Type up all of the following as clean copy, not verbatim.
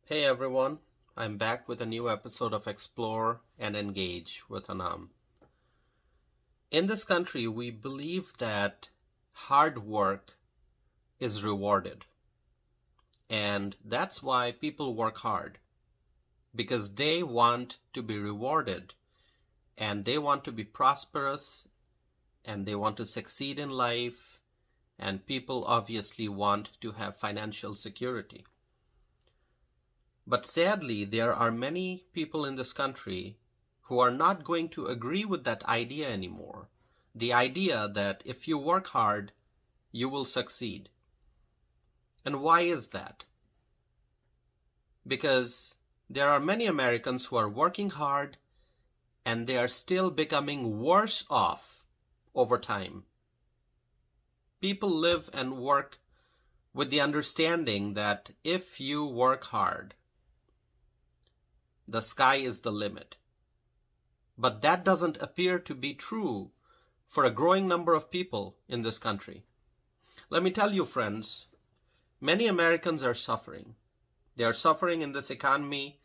Hey everyone, I'm back with a new episode of Explore and Engage with Anam. In this country, we believe that hard work is rewarded. And that's why people work hard, because they want to be rewarded and they want to be prosperous and they want to succeed in life, and people obviously want to have financial security. But sadly, there are many people in this country who are not going to agree with that idea anymore. The idea that if you work hard, you will succeed. And why is that? Because there are many Americans who are working hard and they are still becoming worse off over time. People live and work with the understanding that if you work hard, the sky is the limit. But that doesn't appear to be true for a growing number of people in this country. Let me tell you, friends, many Americans are suffering. They are suffering in this economy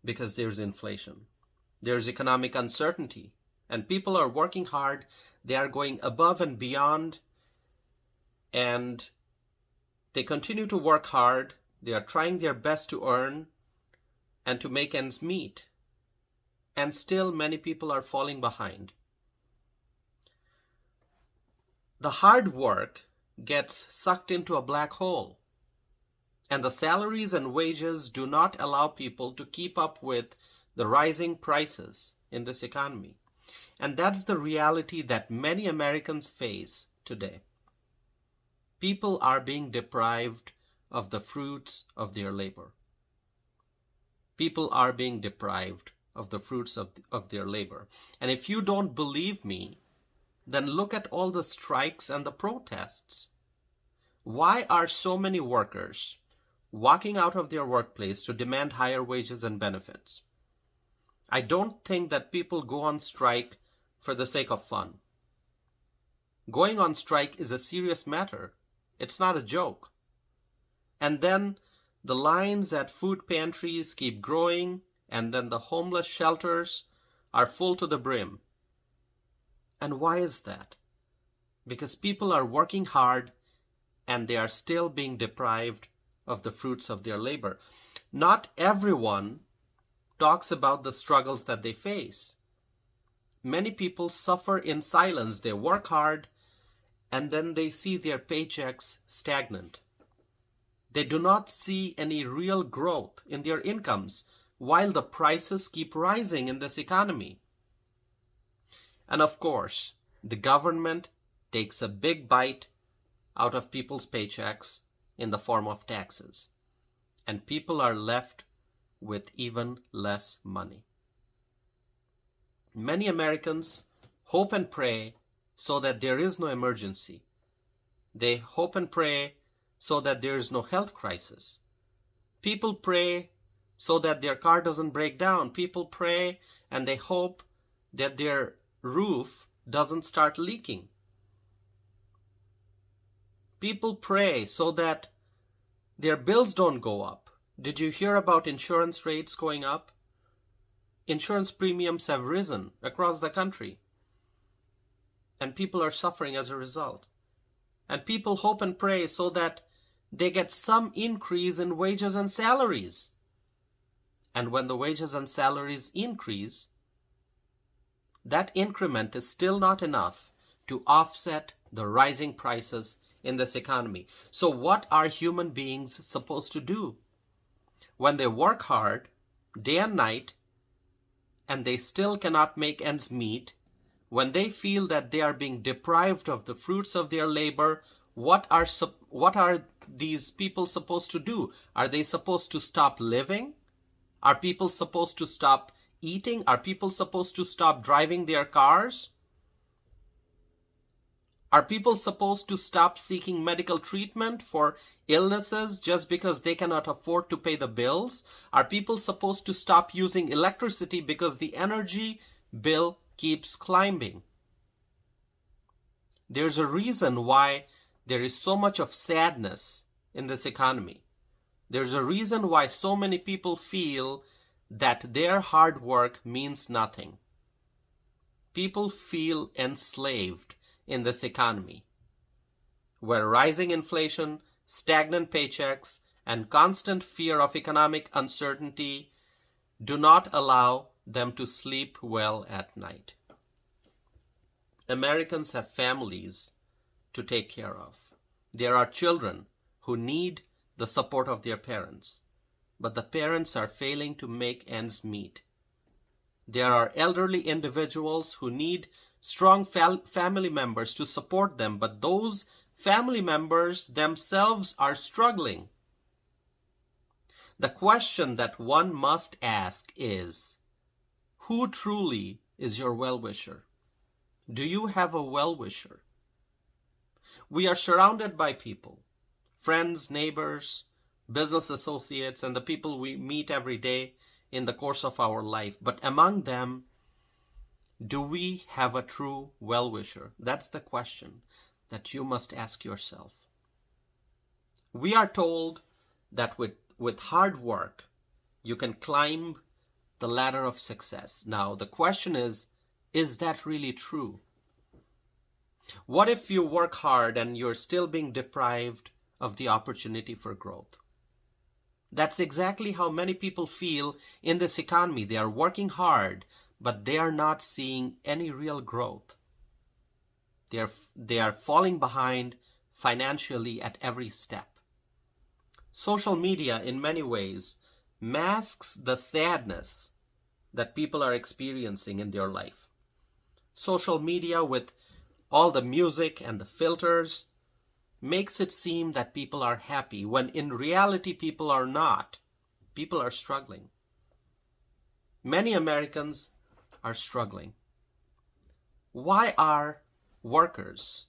because there's inflation. There's economic uncertainty, and people are working hard. They are going above and beyond, and they continue to work hard. They are trying their best to earn and to make ends meet. And still many people are falling behind. The hard work gets sucked into a black hole, and the salaries and wages do not allow people to keep up with the rising prices in this economy. And that's the reality that many Americans face today. People are being deprived of the fruits of their labor. People are being deprived of the fruits of their labor. And if you don't believe me, then look at all the strikes and the protests. Why are so many workers walking out of their workplace to demand higher wages and benefits? I don't think that people go on strike for the sake of fun. Going on strike is a serious matter. It's not a joke. And then the lines at food pantries keep growing, and then the homeless shelters are full to the brim. And why is that? Because people are working hard and they are still being deprived of the fruits of their labor. Not everyone talks about the struggles that they face. Many people suffer in silence. They work hard and then they see their paychecks stagnant. They do not see any real growth in their incomes while the prices keep rising in this economy. And of course, the government takes a big bite out of people's paychecks in the form of taxes. And people are left with even less money. Many Americans hope and pray so that there is no emergency. They hope and pray so that there is no health crisis. People pray so that their car doesn't break down. People pray and they hope that their roof doesn't start leaking. People pray so that their bills don't go up. Did you hear about insurance rates going up? Insurance premiums have risen across the country, and people are suffering as a result. And people hope and pray so that they get some increase in wages and salaries. And when the wages and salaries increase, that increment is still not enough to offset the rising prices in this economy. So what are human beings supposed to do? When they work hard, day and night, and they still cannot make ends meet, when they feel that they are being deprived of the fruits of their labor, what are these people supposed to do? Are they supposed to stop living? Are people supposed to stop eating? Are people supposed to stop driving their cars? Are people supposed to stop seeking medical treatment for illnesses just because they cannot afford to pay the bills? Are people supposed to stop using electricity because the energy bill keeps climbing? There's a reason why there is so much of sadness in this economy. There's a reason why so many people feel that their hard work means nothing. People feel enslaved in this economy, where rising inflation, stagnant paychecks, and constant fear of economic uncertainty do not allow them to sleep well at night. Americans have families to take care of. There are children who need the support of their parents, but the parents are failing to make ends meet. There are elderly individuals who need strong family members to support them, but those family members themselves are struggling. The question that one must ask is, who truly is your well-wisher? Do you have a well-wisher? We are surrounded by people, friends, neighbors, business associates, and the people we meet every day in the course of our life. But among them, do we have a true well-wisher? That's the question that you must ask yourself. We are told that with hard work, you can climb the ladder of success. Now, the question is that really true? What if you work hard and you're still being deprived of the opportunity for growth? That's exactly how many people feel in this economy. They are working hard, but they are not seeing any real growth. They are falling behind financially at every step. Social media, in many ways, masks the sadness that people are experiencing in their life. Social media, with all the music and the filters, makes it seem that people are happy, when in reality people are not. People are struggling. Many Americans are struggling. Why are workers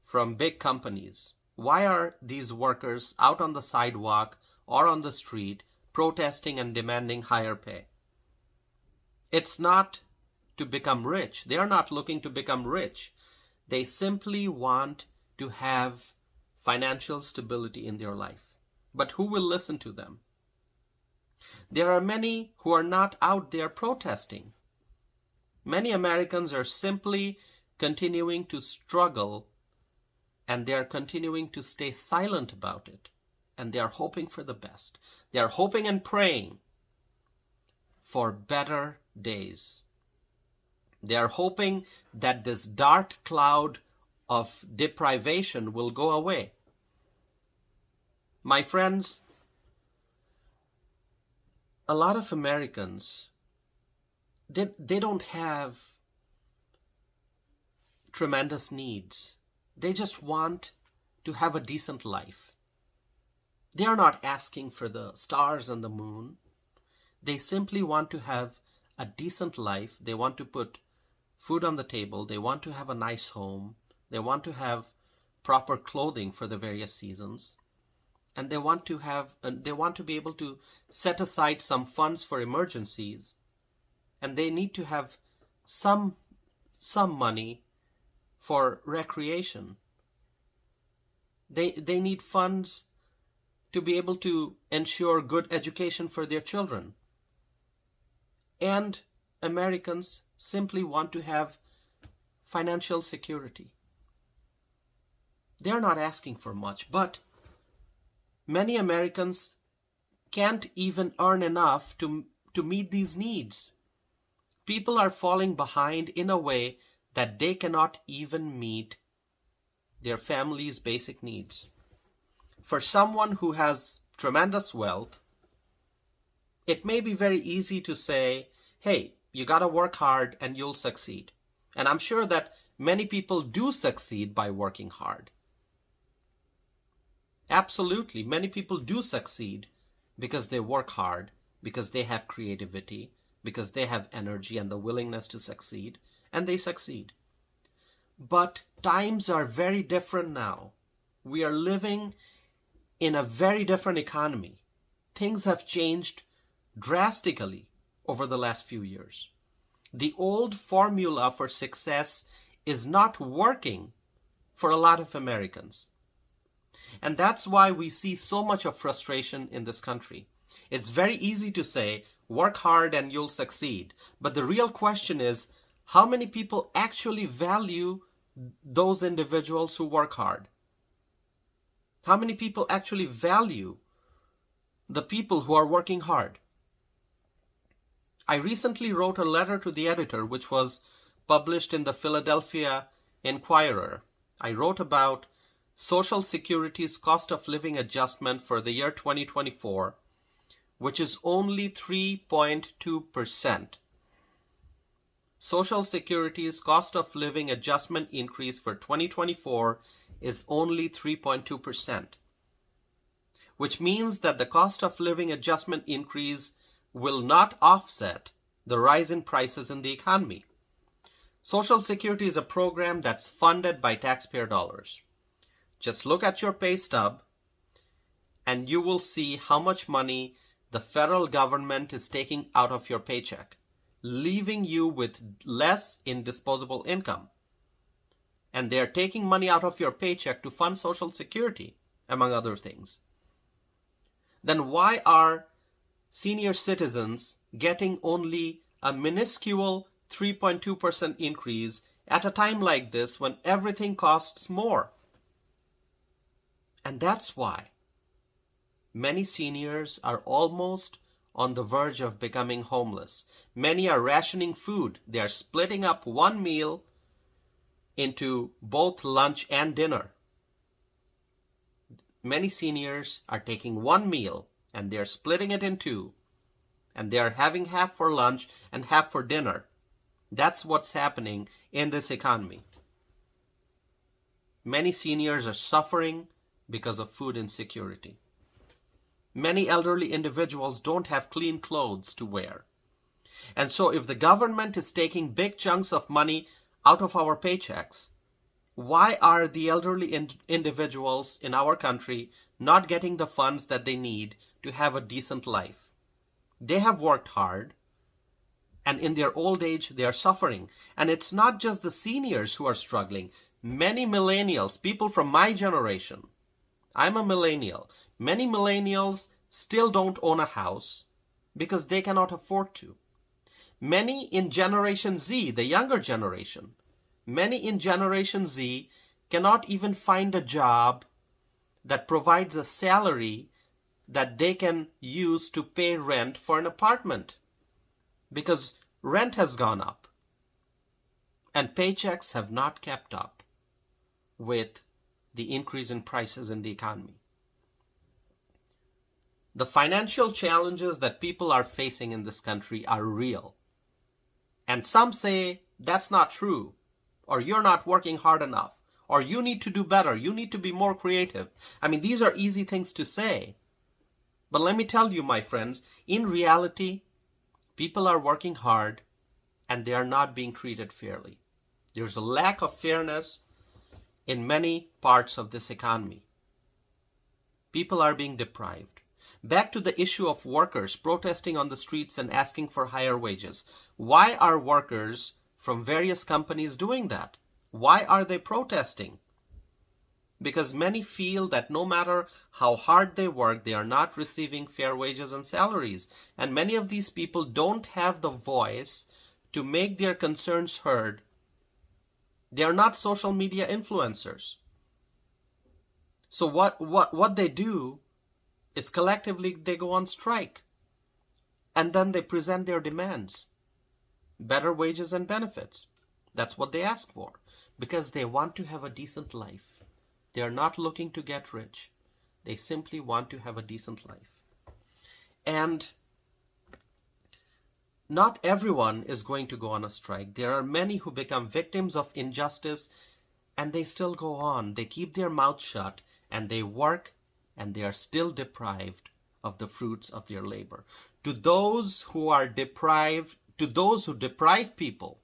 from big companies, why are these workers out on the sidewalk or on the street protesting and demanding higher pay? It's not to become rich. They are not looking to become rich. They simply want to have financial stability in their life. But who will listen to them? There are many who are not out there protesting. Many Americans are simply continuing to struggle, and they are continuing to stay silent about it. And they are hoping for the best. They are hoping and praying for better days. They are hoping that this dark cloud of deprivation will go away. My friends, a lot of Americans, they don't have tremendous needs. They just want to have a decent life. They are not asking for the stars and the moon. They simply want to have a decent life. They want to put food on the table. They want to have a nice home. They want to have proper clothing for the various seasons. And they want to be able to set aside some funds for emergencies. And they need to have some money for recreation. They need funds to be able to ensure good education for their children. And Americans simply want to have financial security. They're not asking for much, but many Americans can't even earn enough to meet these needs. People are falling behind in a way that they cannot even meet their family's basic needs. For someone who has tremendous wealth, it may be very easy to say, hey, you gotta work hard and you'll succeed. And I'm sure that many people do succeed by working hard. Absolutely, many people do succeed because they work hard, because they have creativity, because they have energy and the willingness to succeed, and they succeed. But times are very different now. We are living in a very different economy. Things have changed drastically over the last few years. The old formula for success is not working for a lot of Americans. And that's why we see so much of frustration in this country. It's very easy to say, work hard and you'll succeed. But the real question is, how many people actually value those individuals who work hard? How many people actually value the people who are working hard? I recently wrote a letter to the editor, which was published in the Philadelphia Inquirer. I wrote about Social Security's cost of living adjustment for the year 2024, which is only 3.2%. Social Security's cost of living adjustment increase for 2024 is only 3.2%, which means that the cost of living adjustment increase will not offset the rise in prices in the economy. Social Security is a program that's funded by taxpayer dollars. Just look at your pay stub and you will see how much money the federal government is taking out of your paycheck, leaving you with less in disposable income. And they are taking money out of your paycheck to fund Social Security, among other things. Then why are senior citizens getting only a minuscule 3.2% increase at a time like this when everything costs more? And that's why many seniors are almost on the verge of becoming homeless. Many are rationing food. They are splitting up one meal into both lunch and dinner. Many seniors are taking one meal and they're splitting it in two, and they're having half for lunch and half for dinner. That's what's happening in this economy. Many seniors are suffering because of food insecurity. Many elderly individuals don't have clean clothes to wear. And so if the government is taking big chunks of money out of our paychecks, why are the elderly individuals in our country not getting the funds that they need to have a decent life? They have worked hard, and in their old age, they are suffering. And it's not just the seniors who are struggling. Many millennials, people from my generation, I'm a millennial. Many millennials still don't own a house because they cannot afford to. Many in Generation Z, the younger generation, many in Generation Z cannot even find a job that provides a salary that they can use to pay rent for an apartment because rent has gone up and paychecks have not kept up with the increase in prices in the economy. The financial challenges that people are facing in this country are real. And some say that's not true, or you're not working hard enough, or you need to do better, you need to be more creative. I mean, these are easy things to say. But let me tell you, my friends, in reality, people are working hard and they are not being treated fairly. There's a lack of fairness in many parts of this economy. People are being deprived. Back to the issue of workers protesting on the streets and asking for higher wages. Why are workers from various companies doing that? Why are they protesting? Because many feel that no matter how hard they work, they are not receiving fair wages and salaries. And many of these people don't have the voice to make their concerns heard. They are not social media influencers. So what they do is collectively they go on strike. And then they present their demands. Better wages and benefits. That's what they ask for. Because they want to have a decent life. They are not looking to get rich. They simply want to have a decent life. And not everyone is going to go on a strike. There are many who become victims of injustice and they still go on. They keep their mouth shut and they work and they are still deprived of the fruits of their labor. To those who are deprived, to those who deprive people,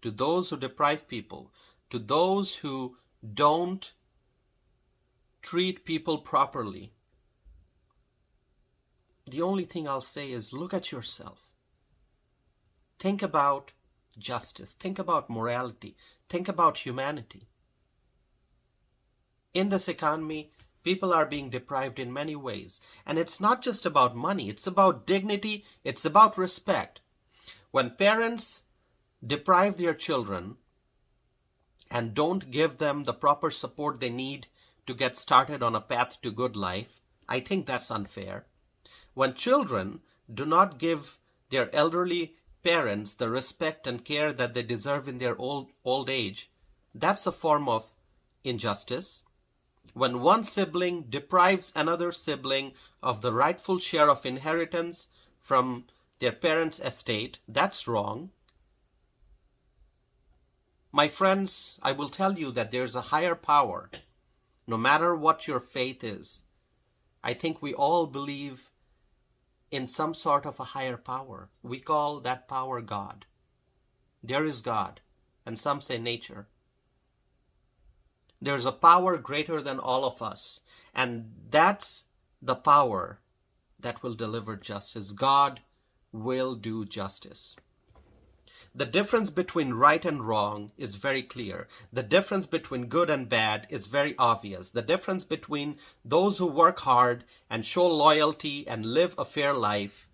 to those who deprive people, to those who don't treat people properly, the only thing I'll say is look at yourself. Think about justice. Think about morality. Think about humanity. In this economy, people are being deprived in many ways. And it's not just about money, it's about dignity, it's about respect. When parents deprive their children and don't give them the proper support they need to get started on a path to good life, I think that's unfair. When children do not give their elderly parents the respect and care that they deserve in their old age, that's a form of injustice. When one sibling deprives another sibling of the rightful share of inheritance from their parents' estate, that's wrong. My friends, I will tell you that there's a higher power, no matter what your faith is. I think we all believe in some sort of a higher power. We call that power God. There is God, and some say nature. There's a power greater than all of us, and that's the power that will deliver justice. God will do justice. The difference between right and wrong is very clear. The difference between good and bad is very obvious. The difference between those who work hard and show loyalty and live a fair life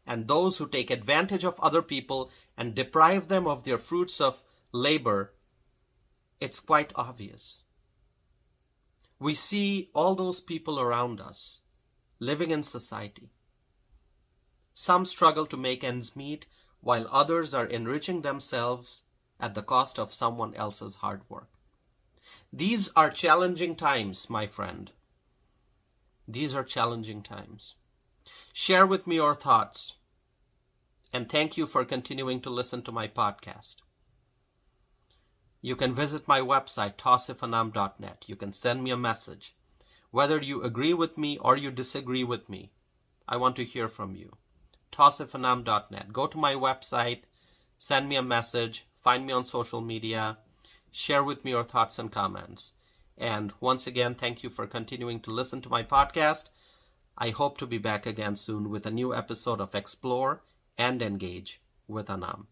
and those who take advantage of other people and deprive them of their fruits of labor, it's quite obvious. We see all those people around us living in society. Some struggle to make ends meet, while others are enriching themselves at the cost of someone else's hard work. These are challenging times, my friend. These are challenging times. Share with me your thoughts, and thank you for continuing to listen to my podcast. You can visit my website, tausifanam.net. You can send me a message. Whether you agree with me or you disagree with me, I want to hear from you. tausifanam.net. Go to my website, send me a message, find me on social media, share with me your thoughts and comments. And once again, thank you for continuing to listen to my podcast. I hope to be back again soon with a new episode of Explore and Engage with Anam.